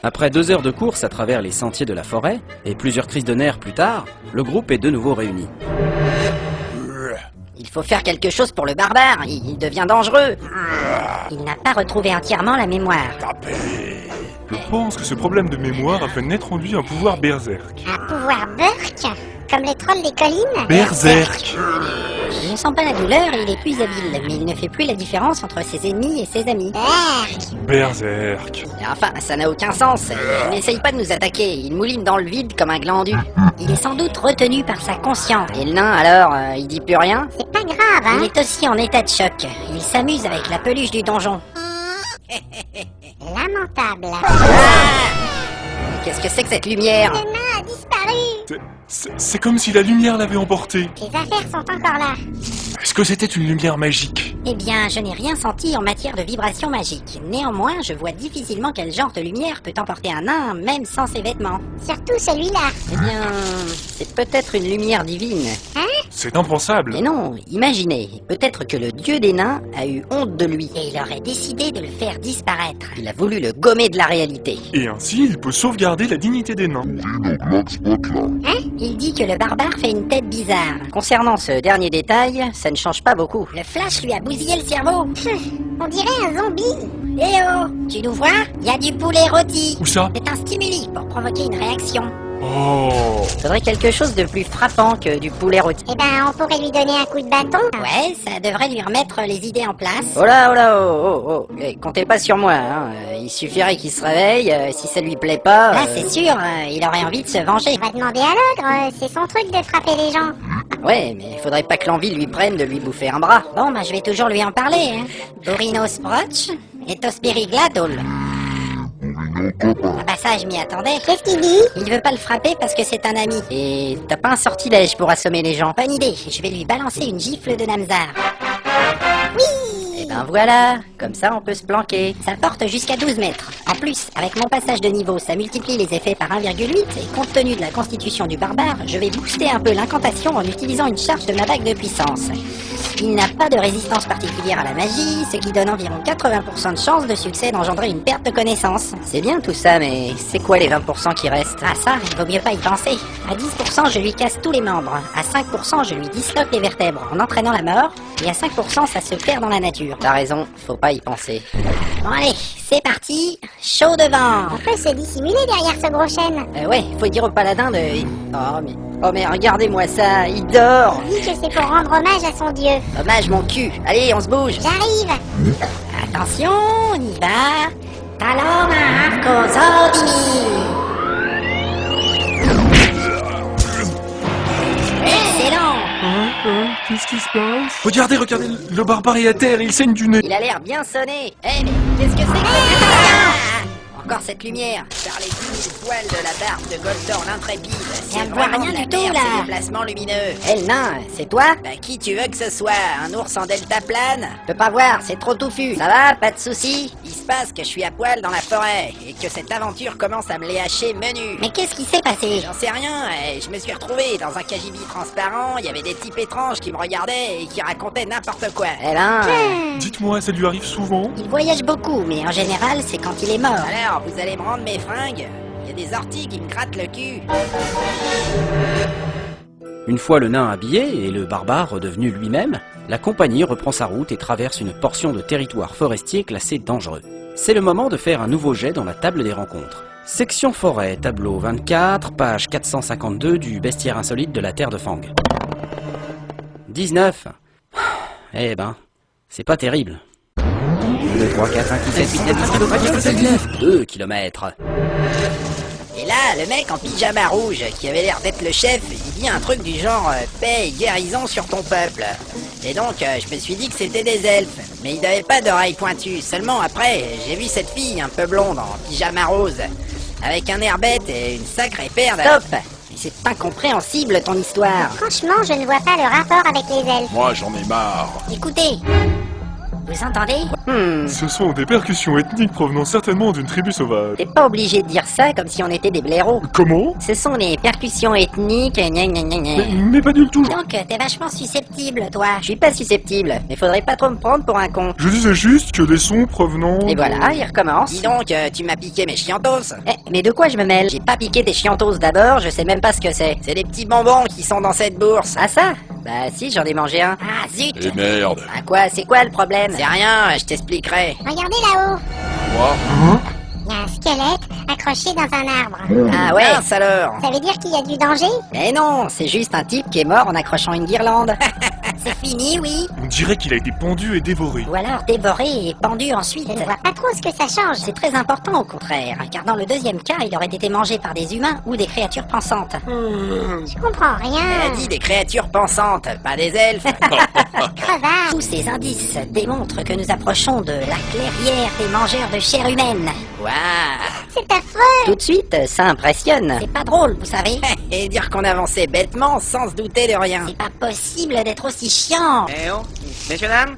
Après 2 heures de course à travers les sentiers de la forêt, et plusieurs crises de nerfs plus tard, le groupe est de nouveau réuni. Il faut faire quelque chose pour le barbare, il devient dangereux. Il n'a pas retrouvé entièrement la mémoire. Je pense que ce problème de mémoire a fait naître en lui un pouvoir berserk. Un pouvoir burk, comme les trolls des collines. Berserk! Il ne sent pas la douleur et il est plus habile, mais il ne fait plus la différence entre ses ennemis et ses amis. Berserk! Enfin, ça n'a aucun sens. Il n'essaye pas de nous attaquer, il mouline dans le vide comme un glandu. Il est sans doute retenu par sa conscience. Et le nain, alors, il dit plus rien? C'est pas grave, hein. Il est aussi en état de choc. Il s'amuse avec la peluche du donjon. Lamentable. Qu'est-ce que c'est que cette lumière? Le nain a disparu. C'est comme si la lumière l'avait emporté. Les affaires sont encore là. Est-ce que c'était une lumière magique? Eh bien, je n'ai rien senti en matière de vibration magique. Néanmoins, je vois difficilement quel genre de lumière peut emporter un nain, même sans ses vêtements. Surtout celui-là. Eh bien, c'est peut-être une lumière divine. C'est impensable. Mais non, imaginez, peut-être que le dieu des nains a eu honte de lui. Et il aurait décidé de le faire disparaître. Il a voulu le gommer de la réalité. Et ainsi, il peut sauvegarder la dignité des nains. Il dit que le barbare fait une tête bizarre. Concernant ce dernier détail, ça ne change pas beaucoup. Le flash lui a bousillé le cerveau. On dirait un zombie. Eh oh, tu nous vois? Il y a du poulet rôti. Où ça? C'est un stimuli pour provoquer une réaction. Oh! Faudrait quelque chose de plus frappant que du poulet rôti. Eh ben, on pourrait lui donner un coup de bâton. Ouais, ça devrait lui remettre les idées en place. Oh là, comptez pas sur moi, hein. Il suffirait qu'il se réveille, si ça lui plaît pas... Là, c'est sûr, il aurait envie de se venger. On va demander à l'ogre, c'est son truc de frapper les gens. Ouais, mais faudrait pas que l'envie lui prenne de lui bouffer un bras. Bon, bah je vais toujours lui en parler, hein. Borinos Broch et Tospiri Gladol. Ah bah ça, je m'y attendais. Qu'est-ce qu'il dit? Il veut pas le frapper parce que c'est un ami. Et t'as pas un sortilège pour assommer les gens? Bonne idée, je vais lui balancer une gifle de Namzar. Et ben voilà, comme ça on peut se planquer. Ça porte jusqu'à 12 mètres. En plus, avec mon passage de niveau, ça multiplie les effets par 1,8 et compte tenu de la constitution du barbare, je vais booster un peu l'incantation en utilisant une charge de ma bague de puissance. Il n'a pas de résistance particulière à la magie, ce qui donne environ 80% de chance de succès d'engendrer une perte de connaissance. C'est bien tout ça, mais c'est quoi les 20% qui restent? Ah ça, il vaut mieux pas y penser. À 10%, je lui casse tous les membres. À 5%, je lui disloque les vertèbres en entraînant la mort. Et à 5%, ça se perd dans la nature. T'as raison, faut pas y penser. Bon allez, c'est parti. Chaud devant. On peut se dissimuler derrière ce gros chêne. Ouais, faut dire au paladin de... Oh mais regardez-moi ça, il dort. Il dit que c'est pour rendre hommage à son dieu. Hommage mon cul, allez on se bouge. J'arrive. Attention, on y va. Talon à Arcos Ordini. Excellent. Qu'est-ce qui se passe? Regardez, le barbare est à terre et il saigne du nez. Il a l'air bien sonné. Eh mais qu'est-ce que c'est que ça? Encore cette lumière, par les 10 000 poils de la barbe de Goltor l'intrépide. On ne voit rien du tout, là. Ces déplacements lumineux. Eh le nain, c'est toi? Bah qui tu veux que ce soit? Un ours en deltaplane? Je peux pas voir, c'est trop touffu. Ça va, pas de soucis? Il se passe que je suis à poil dans la forêt et que cette aventure commence à me léhacher menu. Mais qu'est-ce qui s'est passé? J'en sais rien, je me suis retrouvé dans un cagibi transparent, il y avait des types étranges qui me regardaient et qui racontaient n'importe quoi. Eh là, Dites-moi, ça lui arrive souvent? Il voyage beaucoup, mais en général, c'est quand il est mort. alors, vous allez me rendre mes fringues? Il y a des orties qui me grattent le cul. Une fois le nain habillé et le barbare redevenu lui-même, la compagnie reprend sa route et traverse une portion de territoire forestier classé dangereux. C'est le moment de faire un nouveau jet dans la table des rencontres. Section forêt, tableau 24, page 452 du bestiaire insolite de la terre de Fang. 19. Eh ben, c'est pas terrible. 2, 3, 4, 5, 6, 7, 8, 9, 10 km. 2 km. Et là, le mec en pyjama rouge, qui avait l'air d'être le chef, il dit un truc du genre paix et guérison sur ton peuple. Et donc, je me suis dit que c'était des elfes. Mais ils n'avaient pas d'oreilles pointues. Seulement après, j'ai vu cette fille un peu blonde en pyjama rose, avec un air bête et une sacrée paire de... Stop! Mais c'est incompréhensible ton histoire. Franchement, je ne vois pas le rapport avec les elfes. Moi, j'en ai marre. Écoutez, Vous entendez? Ce sont des percussions ethniques provenant certainement d'une tribu sauvage. T'es pas obligé de dire ça comme si on était des blaireaux. Comment? Ce sont les percussions ethniques, gna gna gna gna. Mais pas du tout. Donc, t'es vachement susceptible, toi. Je suis pas susceptible, mais faudrait pas trop me prendre pour un con. Je disais juste que des sons provenant... Et voilà, il recommence. Dis donc, tu m'as piqué mes chiantos. Mais de quoi je me mêle? J'ai pas piqué tes chiantos d'abord, je sais même pas ce que c'est. C'est des petits bonbons qui sont dans cette bourse. Ah ça? Bah si, j'en ai mangé un. Ah zut. Et merde. Ah quoi? C'est quoi le problème? C'est rien, je t'expliquerai. Regardez là-haut. Moi, Il y a un squelette accroché dans un arbre. Ah ouais? Mince alors. Ça veut dire qu'il y a du danger? Mais non, c'est juste un type qui est mort en accrochant une guirlande. C'est fini, oui. On dirait qu'il a été pendu et dévoré. Ou alors dévoré et pendu ensuite. Je ne vois pas trop ce que ça change. C'est très important au contraire, car dans le deuxième cas, il aurait été mangé par des humains ou des créatures pensantes. Je comprends Elle rien. a dit des créatures pensantes, pas des elfes. Crevard. Tous ces indices démontrent que nous approchons de la clairière des mangeurs de chair humaine. Waouh. C'est affreux. Tout de suite, ça impressionne. C'est pas drôle, vous savez. Et dire qu'on avançait bêtement sans se douter de rien. C'est pas possible d'être aussi chiant. Eh oh, messieurs dames,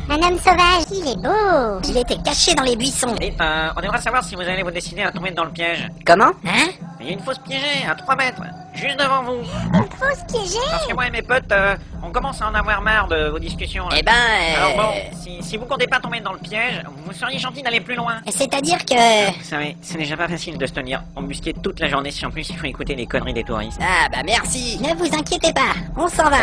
Un homme sauvage. Il est beau. Il était caché dans les buissons. dites, on aimerait savoir si vous allez vous décider à tomber dans le piège. Comment? Hein? Il y a une fosse piégée à 3 mètres, juste devant vous. Faut se piéger. Parce que moi et mes potes, on commence à en avoir marre de vos discussions. là. Eh ben, Alors bon, si vous comptez pas tomber dans le piège, vous seriez gentil d'aller plus loin. C'est-à-dire que... Vous savez, c'est déjà pas facile de se tenir embusqué toute la journée si en plus il faut écouter les conneries des touristes. Ah bah merci. Ne vous inquiétez pas, on s'en va.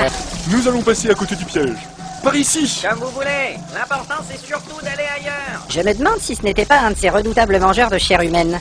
Nous allons passer à côté du piège. Par ici. Comme vous voulez, l'important c'est surtout d'aller ailleurs. Je me demande si ce n'était pas un de ces redoutables mangeurs de chair humaine.